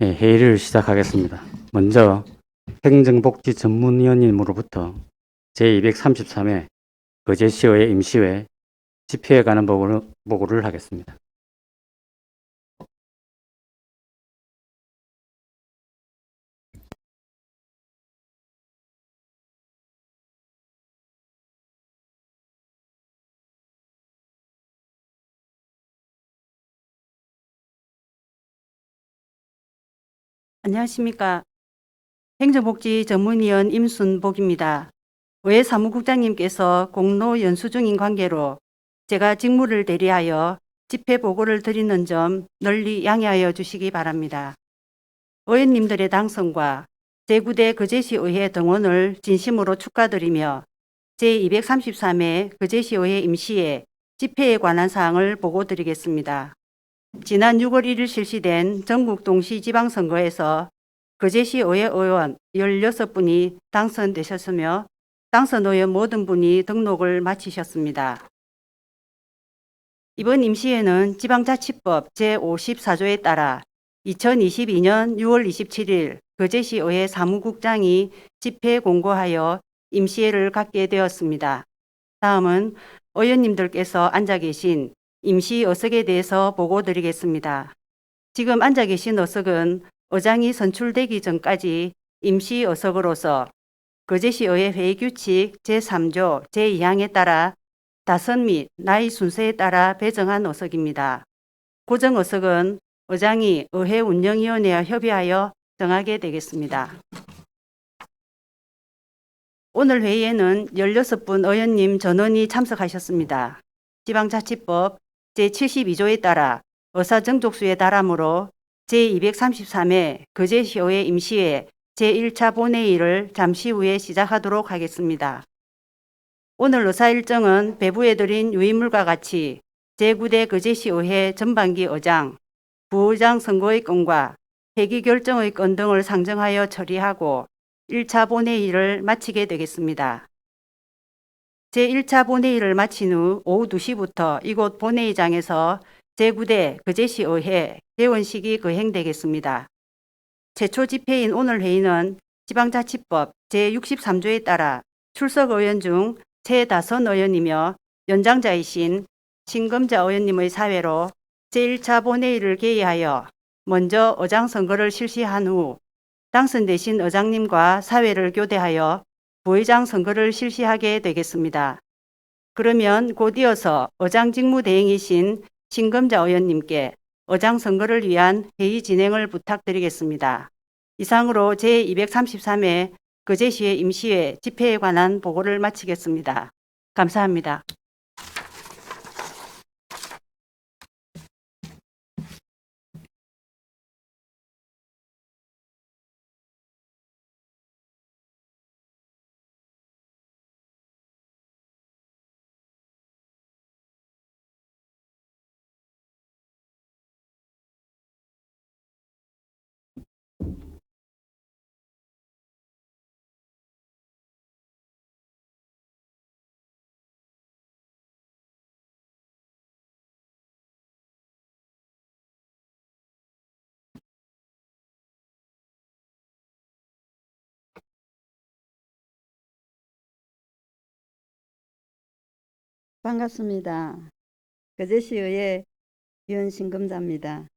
회의를 시작하겠습니다. 먼저 행정복지전문위원님으로부터 제233회 거제시의회 임시회 집회에 관한 보고를 하겠습니다. 안녕하십니까. 행정복지전문위원 임순복입니다. 의회 사무국장님께서 공로 연수 중인 관계로 제가 직무를 대리하여 집회 보고를 드리는 점 널리 양해하여 주시기 바랍니다. 의원님들의 당선과 제9대 거제시의회 등원을 진심으로 축하드리며 제233회 거제시의회 임시회 집회에 관한 사항을 보고드리겠습니다. 지난 6월 1일 실시된 전국 동시지방선거에서 거제시 의회 의원 16분이 당선되셨으며 당선 의원 모든 분이 등록을 마치셨습니다. 이번 임시회는 지방자치법 제54조에 따라 2022년 6월 27일 거제시 의회 사무국장이 집회 공고하여 임시회를 갖게 되었습니다. 다음은 의원님들께서 앉아 계신 임시 의석에 대해서 보고드리겠습니다. 지금 앉아 계신 의석은 의장이 선출되기 전까지 임시 의석으로서 거제시의회 회의규칙 제3조 제2항에 따라 다선 및 나이 순서에 따라 배정한 의석입니다. 고정 의석은 의장이 의회 운영위원회와 협의하여 정하게 되겠습니다. 오늘 회의에는 16분 의원님 전원이 참석하셨습니다. 지방자치법 제72조에 따라 의사정족수에 달하므로 제233회 거제시의회 임시회 제1차 본회의를 잠시 후에 시작하도록 하겠습니다. 오늘 의사 일정은 배부해드린 유인물과 같이 제9대 거제시의회 전반기 의장, 부의장 선거의 건과 회기 결정의 건 등을 상정하여 처리하고 1차 본회의를 마치게 되겠습니다. 제1차 본회의를 마친 후 오후 2시부터 이곳 본회의장에서 제9대 거제시의회 개원식이 거행되겠습니다. 최초 집회인 오늘 회의는 지방자치법 제63조에 따라 출석 의원 중 최다선 의원이며 연장자이신 신금자 의원님의 사회로 제1차 본회의를 개의하여 먼저 의장 선거를 실시한 후 당선되신 의장님과 사회를 교대하여 부의장 선거를 실시하게 되겠습니다. 그러면 곧 이어서 의장 직무 대행이신 신금자 의원님께 의장 선거를 위한 회의 진행을 부탁드리겠습니다. 이상으로 제233회 거제시의 임시회 집회에 관한 보고를 마치겠습니다. 감사합니다. 반갑습니다. 거제시의회 위원 신금자입니다.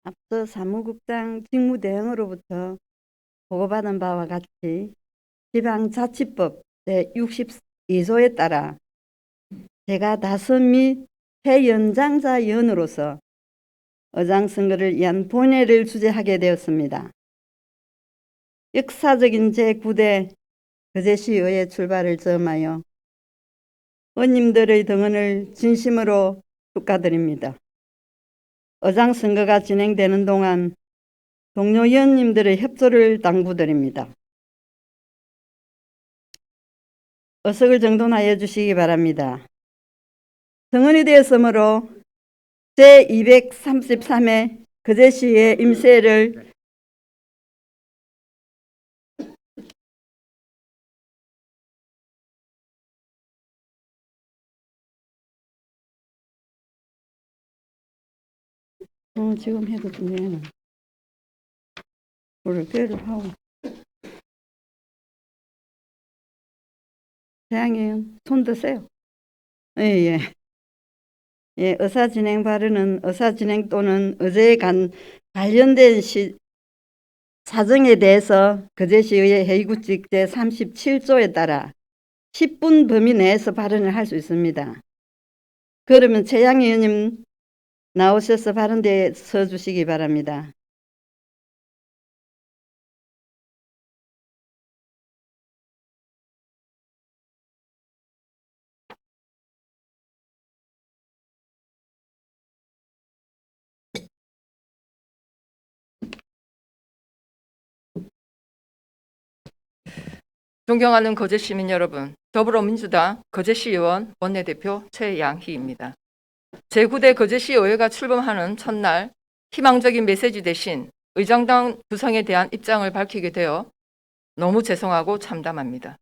앞서 사무국장 직무대행으로부터 보고받은 바와 같이 지방자치법 제62조에 따라 제가 다선 및 회연장자 위원으로서 의장선거를 위한 본회의를 주재하게 되었습니다. 역사적인 제9대 거제시의회 출발을 점하여 의원님들의 등원을 진심으로 축하드립니다. 의장 선거가 진행되는 동안 동료 의원님들의 협조를 당부드립니다. 의석을 정돈하여 주시기 바랍니다. 등원이 되었으므로 제233회 거제시의 임시회를 지금 해도 되네. 불교를 하고. 대항의원 손 드세요. 예, 예. 예, 의사진행 발언은 의사진행 또는 의제에 관련된 사정에 대해서 거제시의회 회의구칙 제37조에 따라 10분 범위 내에서 발언을 할 수 있습니다. 그러면 최양 의원님 나오셔서 발언대에 서 주시기 바랍니다. 존경하는 거제 시민 여러분, 더불어민주당 거제시 의원 원내대표 최양희입니다. 제9대 거제시 의회가 출범하는 첫날 희망적인 메시지 대신 의장당 구성에 대한 입장을 밝히게 되어 너무 죄송하고 참담합니다.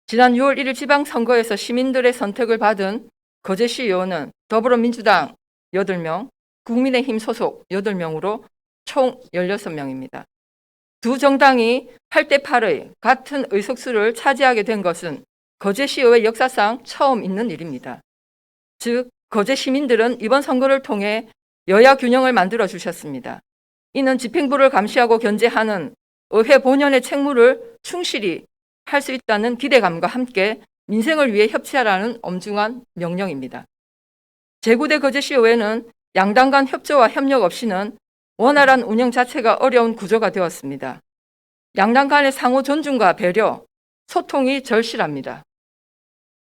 지난 6월 1일 지방선거에서 시민들의 선택을 받은 거제시 의원은 더불어민주당 8명, 국민의힘 소속 8명으로 총 16명입니다. 두 정당이 8대 8의 같은 의석수를 차지하게 된 것은 거제시의회 역사상 처음 있는 일입니다. 즉, 거제 시민들은 이번 선거를 통해 여야 균형을 만들어 주셨습니다. 이는 집행부를 감시하고 견제하는 의회 본연의 책무를 충실히 할 수 있다는 기대감과 함께 민생을 위해 협치하라는 엄중한 명령입니다. 제9대 거제시의회는 양당 간 협조와 협력 없이는 원활한 운영 자체가 어려운 구조가 되었습니다. 양당 간의 상호 존중과 배려, 소통이 절실합니다.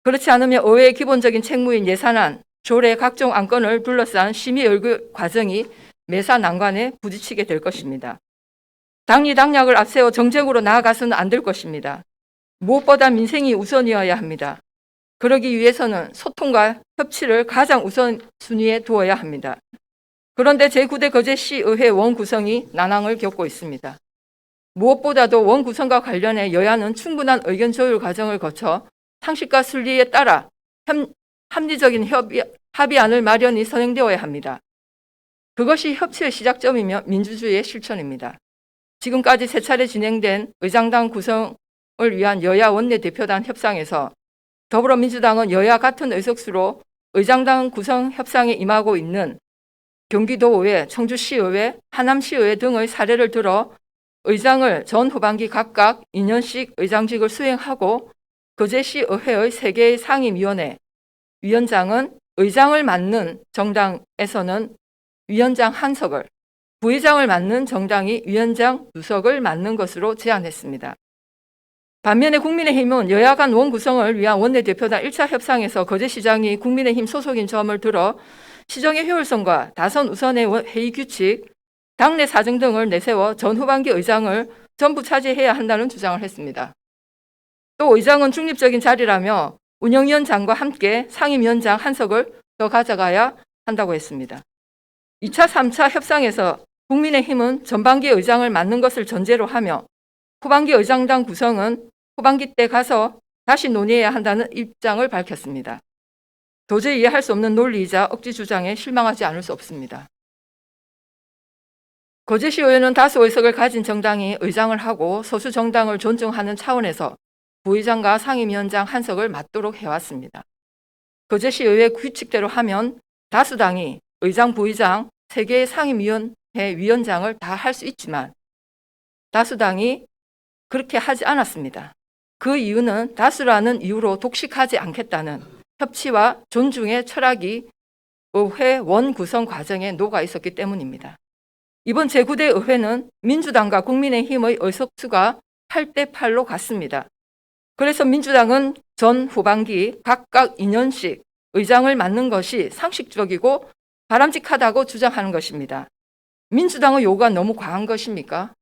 그렇지 않으면 의회의 기본적인 책무인 예산안, 조례 각종 안건을 둘러싼 심의 열거 과정이 매사 난관에 부딪히게 될 것입니다. 당리 당략을 앞세워 정쟁으로 나아가서는 안 될 것입니다. 무엇보다 민생이 우선이어야 합니다. 그러기 위해서는 소통과 협치를 가장 우선순위에 두어야 합니다. 그런데 제9대 거제시 의회 원 구성이 난항을 겪고 있습니다. 무엇보다도 원 구성과 관련해 여야는 충분한 의견 조율 과정을 거쳐 상식과 순리에 따라 합리적인 합의안을 마련이 선행되어야 합니다. 그것이 협치의 시작점이며 민주주의의 실천입니다. 지금까지 세 차례 진행된 의장당 구성을 위한 여야 원내대표단 협상에서 더불어민주당은 여야 같은 의석수로 의장당 구성 협상에 임하고 있는 경기도의회, 청주시의회, 하남시의회 등의 사례를 들어 의장을 전 후반기 각각 2년씩 의장직을 수행하고 거제시의회의 3개의 상임위원회, 위원장은 의장을 맡는 정당에서는 위원장 1석을, 부의장을 맡는 정당이 위원장 2석을 맡는 것으로 제안했습니다. 반면에 국민의힘은 여야 간 원구성을 위한 원내대표단 1차 협상에서 거제시장이 국민의힘 소속인 점을 들어 시정의 효율성과 다선 우선의 회의 규칙, 당내 사정 등을 내세워 전 후반기 의장을 전부 차지해야 한다는 주장을 했습니다. 또 의장은 중립적인 자리라며 운영위원장과 함께 상임위원장 1석을 더 가져가야 한다고 했습니다. 2차, 3차 협상에서 국민의힘은 전반기 의장을 맡는 것을 전제로 하며 후반기 의장당 구성은 후반기 때 가서 다시 논의해야 한다는 입장을 밝혔습니다. 도저히 이해할 수 없는 논리이자 억지 주장에 실망하지 않을 수 없습니다. 거제시의회는 다수 의석을 가진 정당이 의장을 하고 소수 정당을 존중하는 차원에서 부의장과 상임위원장 1석을 맡도록 해왔습니다. 거제시의회 규칙대로 하면 다수당이 의장, 부의장 3개의 상임위원회 위원장을 다 할 수 있지만 다수당이 그렇게 하지 않았습니다. 그 이유는 다수라는 이유로 독식하지 않겠다는 협치와 존중의 철학이 의회 원 구성 과정에 녹아 있었기 때문입니다. 이번 제9대 의회는 민주당과 국민의힘의 의석수가 8대 8로 같습니다. 그래서 민주당은 전 후반기 각각 2년씩 의장을 맡는 것이 상식적이고 바람직하다고 주장하는 것입니다. 민주당의 요구가 너무 과한 것입니까?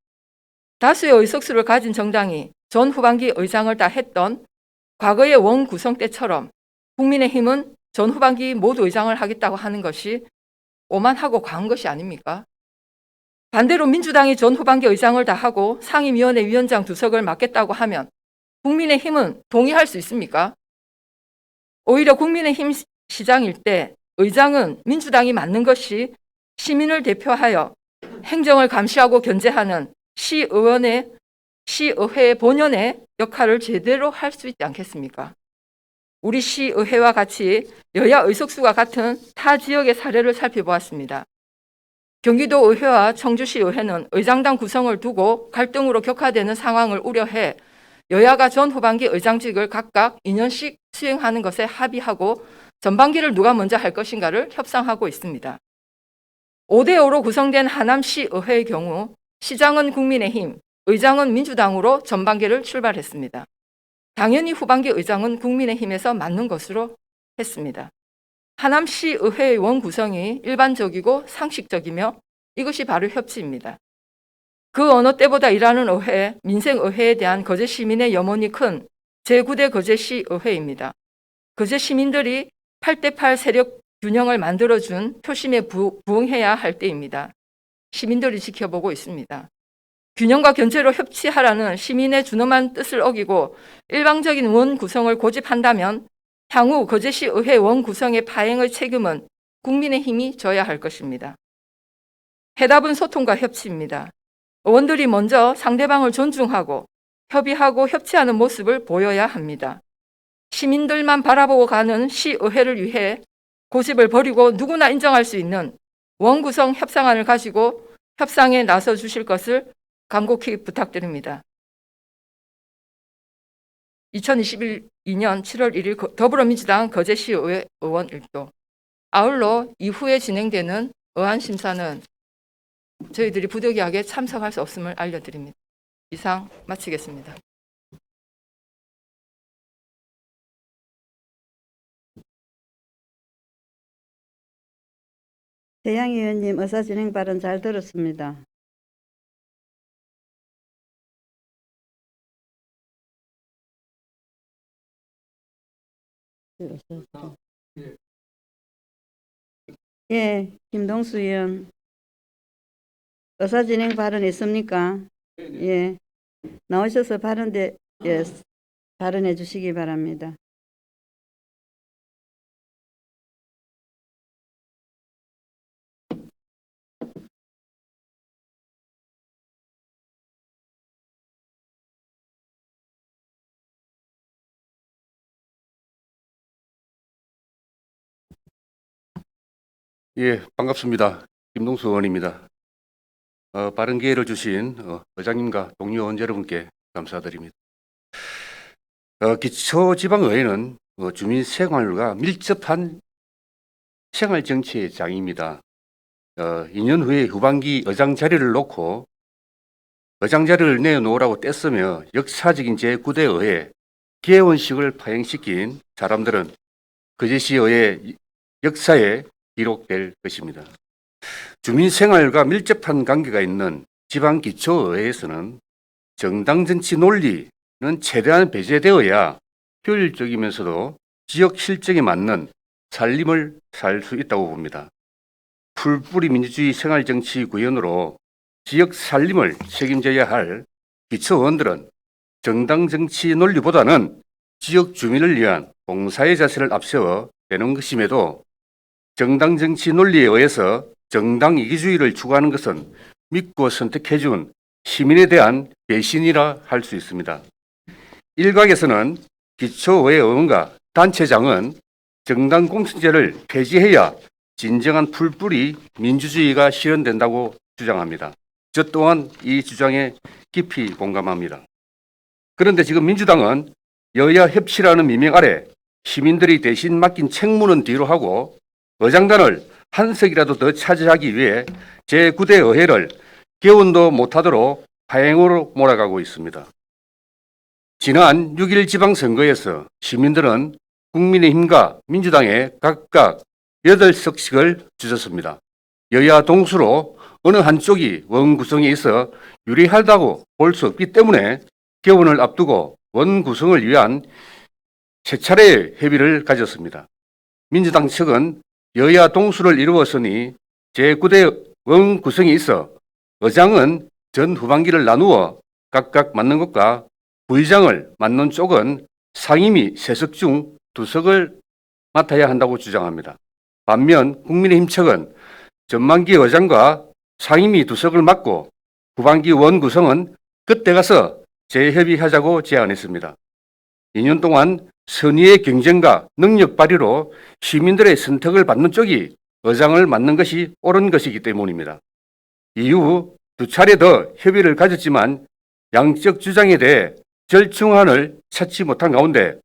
다수의 의석수를 가진 정당이 전 후반기 의장을 다 했던 과거의 원 구성 때처럼 국민의힘은 전 후반기 모두 의장을 하겠다고 하는 것이 오만하고 과한 것이 아닙니까? 반대로 민주당이 전 후반기 의장을 다 하고 상임위원회 위원장 2석을 맡겠다고 하면 국민의힘은 동의할 수 있습니까? 오히려 국민의힘 시장일 때 의장은 민주당이 맡는 것이 시민을 대표하여 행정을 감시하고 견제하는 시의회 본연의 역할을 제대로 할 수 있지 않겠습니까? 우리 시의회와 같이 여야 의석수가 같은 타 지역의 사례를 살펴보았습니다. 경기도 의회와 청주시 의회는 의장당 구성을 두고 갈등으로 격화되는 상황을 우려해 여야가 전 후반기 의장직을 각각 2년씩 수행하는 것에 합의하고 전반기를 누가 먼저 할 것인가를 협상하고 있습니다. 5대5로 구성된 하남시 의회의 경우 시장은 국민의힘, 의장은 민주당으로 전반기를 출발했습니다. 당연히 후반기 의장은 국민의힘에서 맡는 것으로 했습니다. 하남시 의회의 원 구성이 일반적이고 상식적이며 이것이 바로 협치입니다. 그 어느 때보다 일하는 의회, 민생의회에 대한 거제 시민의 염원이 큰 제9대 거제시 의회입니다. 거제 시민들이 8대8 세력 균형을 만들어준 표심에 부응해야 할 때입니다. 시민들이 지켜보고 있습니다. 균형과 견제로 협치하라는 시민의 준엄한 뜻을 어기고 일방적인 원 구성을 고집한다면 향후 거제시 의회 원 구성의 파행의 책임은 국민의힘이 져야 할 것입니다. 해답은 소통과 협치입니다. 의원들이 먼저 상대방을 존중하고 협의하고 협치하는 모습을 보여야 합니다. 시민들만 바라보고 가는 시의회를 위해 고집을 버리고 누구나 인정할 수 있는 원구성 협상안을 가지고 협상에 나서 주실 것을 간곡히 부탁드립니다. 2022년 7월 1일 더불어민주당 거제시의회 의원 1도. 아울러 이후에 진행되는 의안심사는 저희들이 부득이하게 참석할 수 없음을 알려드립니다. 이상 마치겠습니다. 대양 의원님 의사 진행 발언 잘 들었습니다. 예, 김동수 의원 의사 진행 발언 있습니까? 예, 나오셔서 발언해 주시기 바랍니다. 예, 반갑습니다. 김동수 의원입니다. 빠른 기회를 주신 의장님과 동료 의원 여러분께 감사드립니다. 기초지방의회는 주민 생활과 밀접한 생활정치의 장입니다. 2년 후에 후반기 의장 자리를 놓고 의장 자리를 내놓으라고 떼쓰며 역사적인 제9대 의회 개원식을 파행시킨 사람들은 거제시의회 역사에 기록될 것입니다. 주민 생활과 밀접한 관계가 있는 지방기초의회에서는 정당 정치 논리는 최대한 배제되어야 효율적이면서도 지역 실정에 맞는 살림을 살 수 있다고 봅니다. 풀뿌리 민주주의 생활정치 구현으로 지역 살림을 책임져야 할 기초의원들은 정당 정치 논리보다는 지역 주민을 위한 봉사의 자세를 앞세워 내놓은 것임에도 정당 정치 논리에 의해서 정당 이기주의를 추구하는 것은 믿고 선택해준 시민에 대한 배신이라 할 수 있습니다. 일각에서는 기초의회 의원과 단체장은 정당 공천제를 폐지해야 진정한 풀뿌리 민주주의가 실현된다고 주장합니다. 저 또한 이 주장에 깊이 공감합니다. 그런데 지금 민주당은 여야 협치라는 미명 아래 시민들이 대신 맡긴 책무는 뒤로 하고 의장단을 한 석이라도 더 차지하기 위해 제9대 의회를 개원도 못하도록 파행으로 몰아가고 있습니다. 지난 6일 지방선거에서 시민들은 국민의힘과 민주당에 각각 8석씩을 주셨습니다. 여야 동수로 어느 한쪽이 원구성에 있어 유리하다고 볼 수 없기 때문에 개원을 앞두고 원구성을 위한 세 차례의 협의를 가졌습니다. 민주당 측은 여야 동수를 이루었으니 제9대 원구성이 있어 의장은 전 후반기를 나누어 각각 맡는 것과 부의장을 맡는 쪽은 상임위 3석 중 2석을 맡아야 한다고 주장합니다. 반면 국민의힘 측은 전반기 의장과 상임위 2석을 맡고 후반기 원 구성은 그때 가서 재협의하자고 제안했습니다. 2년 동안 선의의 경쟁과 능력 발휘로 시민들의 선택을 받는 쪽이 의장을 맡는 것이 옳은 것이기 때문입니다. 이후 두 차례 더 협의를 가졌지만 양적 주장에 대해 절충안을 찾지 못한 가운데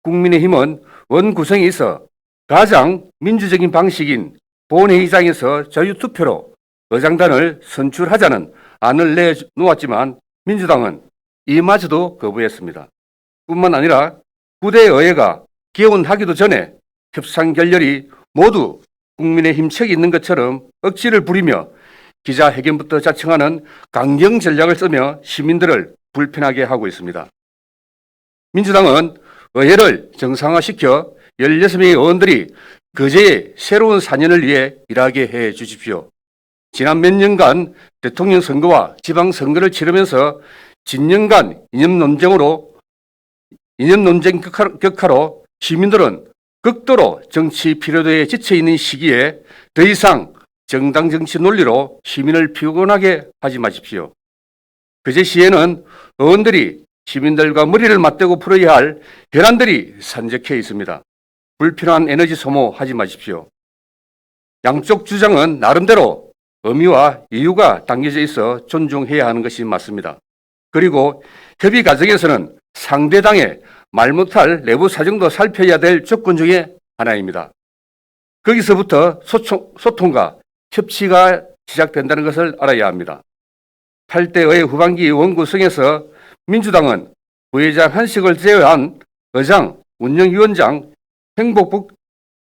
국민의힘은 원 구성에 있어 가장 민주적인 방식인 본회의장에서 자유투표로 의장단을 선출하자는 안을 내놓았지만 민주당은 이마저도 거부했습니다. 뿐만 아니라 9대 의회가 개원하기도 전에 협상 결렬이 모두 국민의힘 측이 있는 것처럼 억지를 부리며 기자회견부터 자청하는 강경 전략을 쓰며 시민들을 불편하게 하고 있습니다. 민주당은 의회를 정상화시켜 16명의 의원들이 거제의 새로운 4년을 위해 일하게 해 주십시오. 지난 몇 년간 대통령 선거와 지방선거를 치르면서 진년간 이념 논쟁 격화로 시민들은 극도로 정치 피로도에 지쳐있는 시기에 더 이상 정당 정치 논리로 시민을 피곤하게 하지 마십시오. 거제시에는 의원들이 시민들과 머리를 맞대고 풀어야 할 현안들이 산적해 있습니다. 불필요한 에너지 소모하지 마십시오. 양쪽 주장은 나름대로 의미와 이유가 담겨져 있어 존중해야 하는 것이 맞습니다. 그리고 협의 과정에서는 상대당의 말 못할 내부 사정도 살펴야 될 조건 중에 하나입니다. 거기서부터 소통과 협치가 시작된다는 것을 알아야 합니다. 8대의 후반기 원구성에서 민주당은 부회장 한식을 제외한 의장, 운영위원장,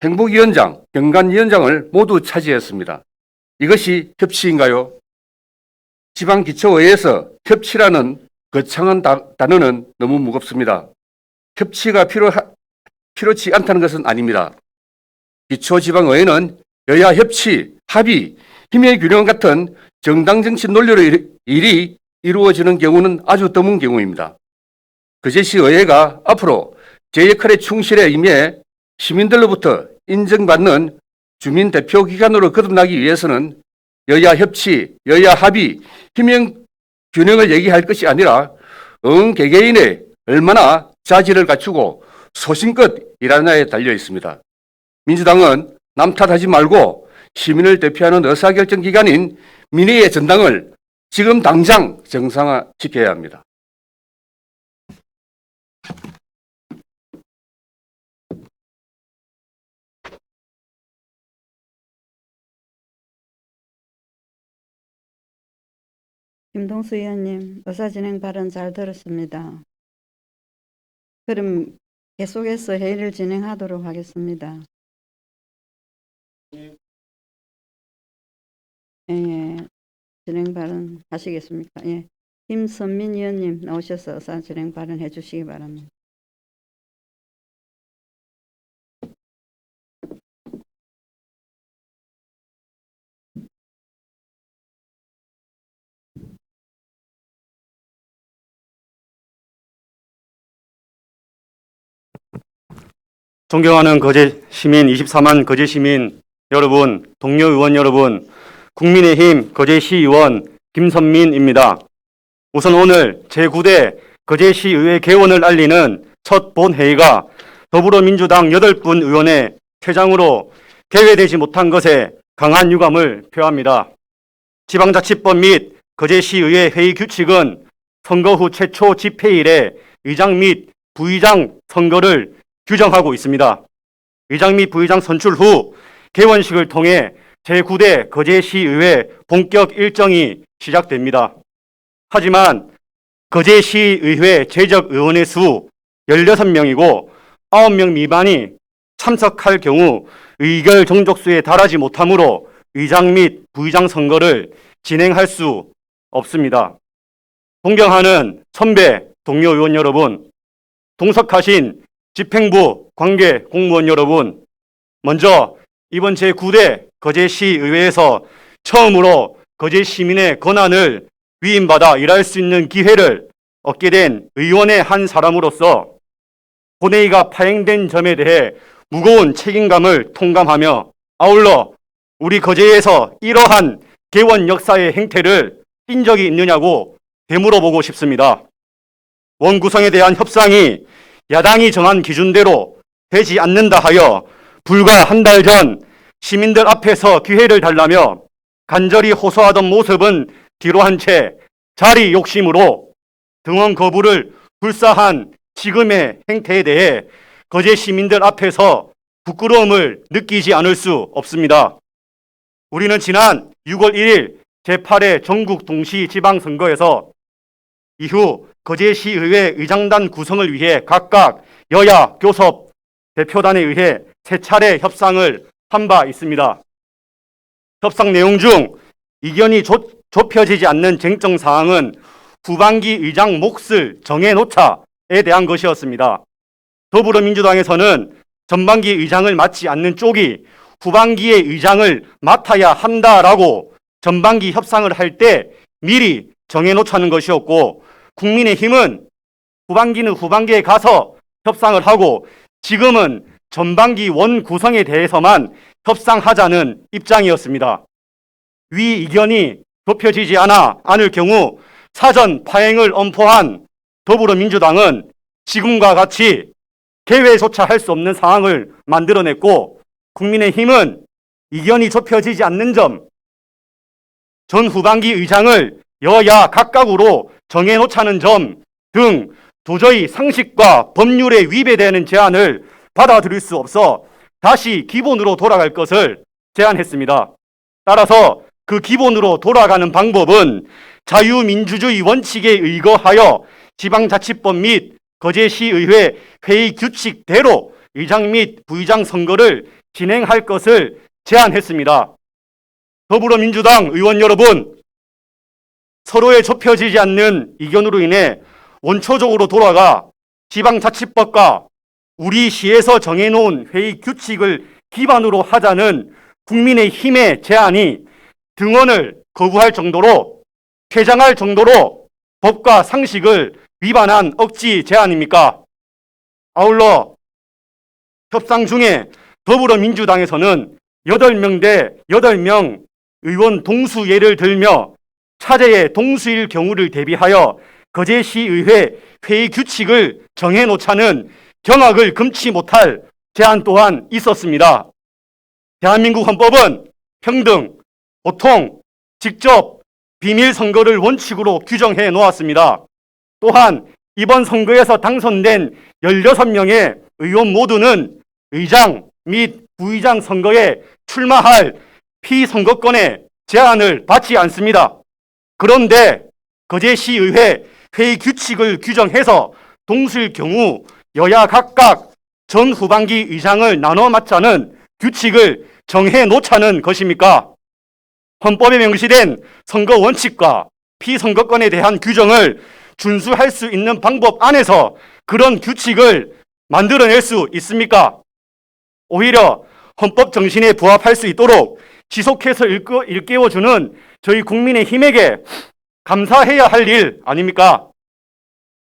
행복위원장, 경관위원장을 모두 차지했습니다. 이것이 협치인가요? 지방기초의회에서 협치라는 거창한 단어는 너무 무겁습니다. 협치가 필요치 않다는 것은 아닙니다. 기초지방의회는 여야 협치, 합의, 힘의 균형 같은 정당 정치 논리로 일이 이루어지는 경우는 아주 드문 경우입니다. 거제시 의회가 앞으로 제 역할에 충실해 임해 시민들로부터 인정받는 주민 대표 기관으로 거듭나기 위해서는 여야 협치, 여야 합의, 힘의 균형을 얘기할 것이 아니라 개개인의 얼마나 자질을 갖추고 소신껏 일하느냐에 달려 있습니다. 민주당은 남 탓하지 말고 시민을 대표하는 의사결정 기관인 민의의 전당을 지금 당장 정상화시켜야 합니다. 김동수 의원님, 의사진행 발언 잘 들었습니다. 그럼 계속해서 회의를 진행하도록 하겠습니다. 예, 진행 발언 하시겠습니까? 예, 김선민 의원님 나오셔서 의사진행 발언 해주시기 바랍니다. 존경하는 거제 시민, 24만 거제 시민 여러분, 동료 의원 여러분, 국민의힘 거제시의원 김선민입니다. 우선 오늘 제9대 거제시의회 개원을 알리는 첫 본회의가 더불어민주당 8분 의원의 퇴장으로 개회되지 못한 것에 강한 유감을 표합니다. 지방자치법 및 거제시의회 회의 규칙은 선거 후 최초 집회일에 의장 및 부의장 선거를 규정하고 있습니다. 의장 및 부의장 선출 후 개원식을 통해 제9대 거제시의회 본격 일정이 시작됩니다. 하지만 거제시의회 재적 의원의 수 16명이고 9명 미만이 참석할 경우 의결 정족수에 달하지 못하므로 의장 및 부의장 선거를 진행할 수 없습니다. 존경하는 선배 동료 의원 여러분, 동석하신 집행부 관계 공무원 여러분, 먼저 이번 제9대 거제시의회에서 처음으로 거제시민의 권한을 위임받아 일할 수 있는 기회를 얻게 된 의원의 한 사람으로서 본회의가 파행된 점에 대해 무거운 책임감을 통감하며 아울러 우리 거제에서 이러한 개원 역사의 행태를 뛴 적이 있느냐고 되물어보고 싶습니다. 원구성에 대한 협상이 야당이 정한 기준대로 되지 않는다 하여 불과 한 달 전 시민들 앞에서 기회를 달라며 간절히 호소하던 모습은 뒤로 한 채 자리 욕심으로 등원 거부를 불사한 지금의 행태에 대해 거제 시민들 앞에서 부끄러움을 느끼지 않을 수 없습니다. 우리는 지난 6월 1일 제8회 전국 동시 지방선거에서 이후 거제시의회 의장단 구성을 위해 각각 여야 교섭 대표단에 의해 세 차례 협상을 한 바 있습니다. 협상 내용 중 이견이 좁혀지지 않는 쟁점 사항은 후반기 의장 몫을 정해놓자에 대한 것이었습니다. 더불어민주당에서는 전반기 의장을 맡지 않는 쪽이 후반기의 의장을 맡아야 한다라고 전반기 협상을 할 때 미리 정해놓자는 것이었고, 국민의힘은 후반기는 후반기에 가서 협상을 하고 지금은 전반기 원 구성에 대해서만 협상하자는 입장이었습니다. 위 이견이 좁혀지지 않을 경우 사전 파행을 엄포한 더불어민주당은 지금과 같이 개회조차 할 수 없는 상황을 만들어냈고, 국민의힘은 이견이 좁혀지지 않는 점, 전 후반기 의장을 여야 각각으로 정해놓자는 점 등 도저히 상식과 법률에 위배되는 제안을 받아들일 수 없어 다시 기본으로 돌아갈 것을 제안했습니다. 따라서 그 기본으로 돌아가는 방법은 자유민주주의 원칙에 의거하여 지방자치법 및 거제시의회 회의 규칙대로 의장 및 부의장 선거를 진행할 것을 제안했습니다. 더불어민주당 의원 여러분, 서로의 좁혀지지 않는 이견으로 인해 원초적으로 돌아가 지방자치법과 우리 시에서 정해놓은 회의 규칙을 기반으로 하자는 국민의힘의 제안이 등원을 거부할 정도로, 퇴장할 정도로 법과 상식을 위반한 억지 제안입니까? 아울러 협상 중에 더불어민주당에서는 8명 대 8명 의원 동수 예를 들며 차제의 동수일 경우를 대비하여 거제시의회 회의 규칙을 정해놓자는 경악을 금치 못할 제안 또한 있었습니다. 대한민국 헌법은 평등, 보통, 직접, 비밀 선거를 원칙으로 규정해 놓았습니다. 또한 이번 선거에서 당선된 16명의 의원 모두는 의장 및 부의장 선거에 출마할 피선거권의 제한을 받지 않습니다. 그런데 거제시의회 회의 규칙을 규정해서 동수일 경우 여야 각각 전 후반기 의장을 나눠 맡자는 규칙을 정해 놓자는 것입니까? 헌법에 명시된 선거 원칙과 피선거권에 대한 규정을 준수할 수 있는 방법 안에서 그런 규칙을 만들어낼 수 있습니까? 오히려 헌법 정신에 부합할 수 있도록 지속해서 일깨워주는 저희 국민의힘에게 감사해야 할 일 아닙니까?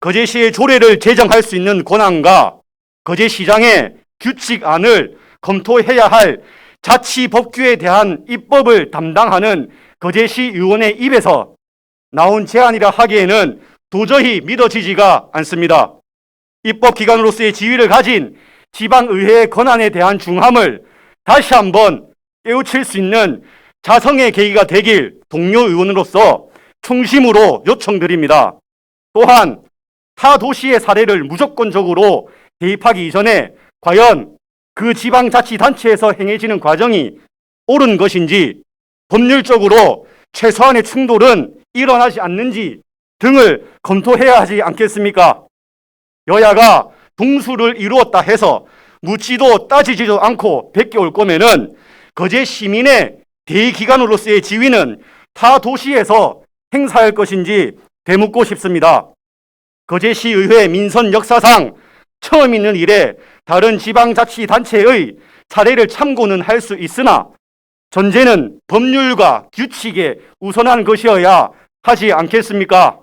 거제시의 조례를 제정할 수 있는 권한과 거제시장의 규칙안을 검토해야 할 자치법규에 대한 입법을 담당하는 거제시 의원의 입에서 나온 제안이라 하기에는 도저히 믿어지지가 않습니다. 입법기관으로서의 지위를 가진 지방의회의 권한에 대한 중함을 다시 한번 깨우칠 수 있는 자성의 계기가 되길 동료 의원으로서 충심으로 요청드립니다. 또한 타 도시의 사례를 무조건적으로 대입하기 이전에 과연 그 지방자치단체에서 행해지는 과정이 옳은 것인지, 법률적으로 최소한의 충돌은 일어나지 않는지 등을 검토해야 하지 않겠습니까? 여야가 동수를 이루었다 해서 묻지도 따지지도 않고 베껴올 거면은 거제 시민의 대의기관으로서의 지위는 타 도시에서 행사할 것인지 되묻고 싶습니다. 거제시의회 민선 역사상 처음 있는 일에 다른 지방자치단체의 사례를 참고는 할 수 있으나 전제는 법률과 규칙에 우선한 것이어야 하지 않겠습니까?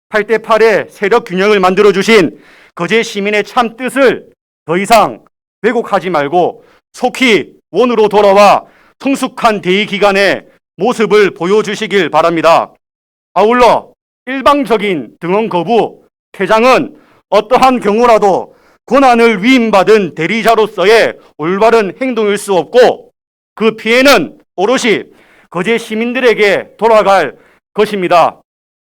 8대8의 세력 균형을 만들어주신 거제 시민의 참 뜻을 더 이상 왜곡하지 말고 속히 원으로 돌아와 성숙한 대의기관의 모습을 보여주시길 바랍니다. 아울러 일방적인 등원 거부, 퇴장은 어떠한 경우라도 권한을 위임받은 대리자로서의 올바른 행동일 수 없고 그 피해는 오롯이 거제 시민들에게 돌아갈 것입니다.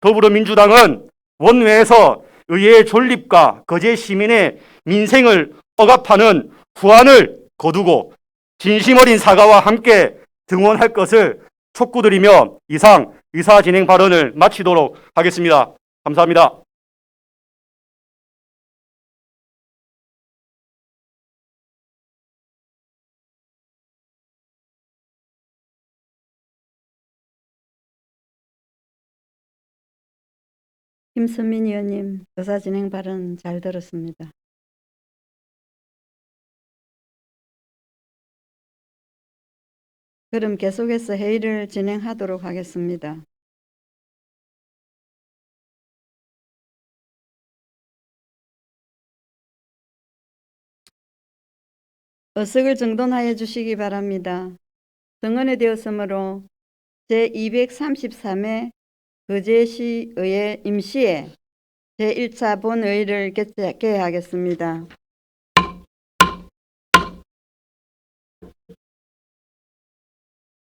더불어민주당은 원외에서 의회의 존립과 거제 시민의 민생을 억압하는 후안을 거두고 진심 어린 사과와 함께 등원할 것을 촉구드리며 이상 의사진행 발언을 마치도록 하겠습니다. 감사합니다. 김선민 의원님, 의사진행 발언 잘 들었습니다. 그럼 계속해서 회의를 진행하도록 하겠습니다. 의석을 정돈하여 주시기 바랍니다. 정원이 되었으므로 제233회 거제시의회 임시회 제1차 본회의를 개최하겠습니다.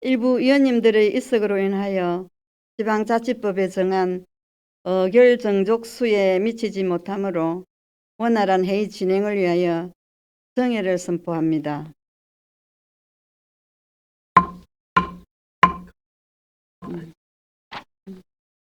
일부 위원님들의 입석으로 인하여 지방자치법에 정한 의결정족수에 미치지 못하므로 원활한 회의 진행을 위하여 정회를 선포합니다.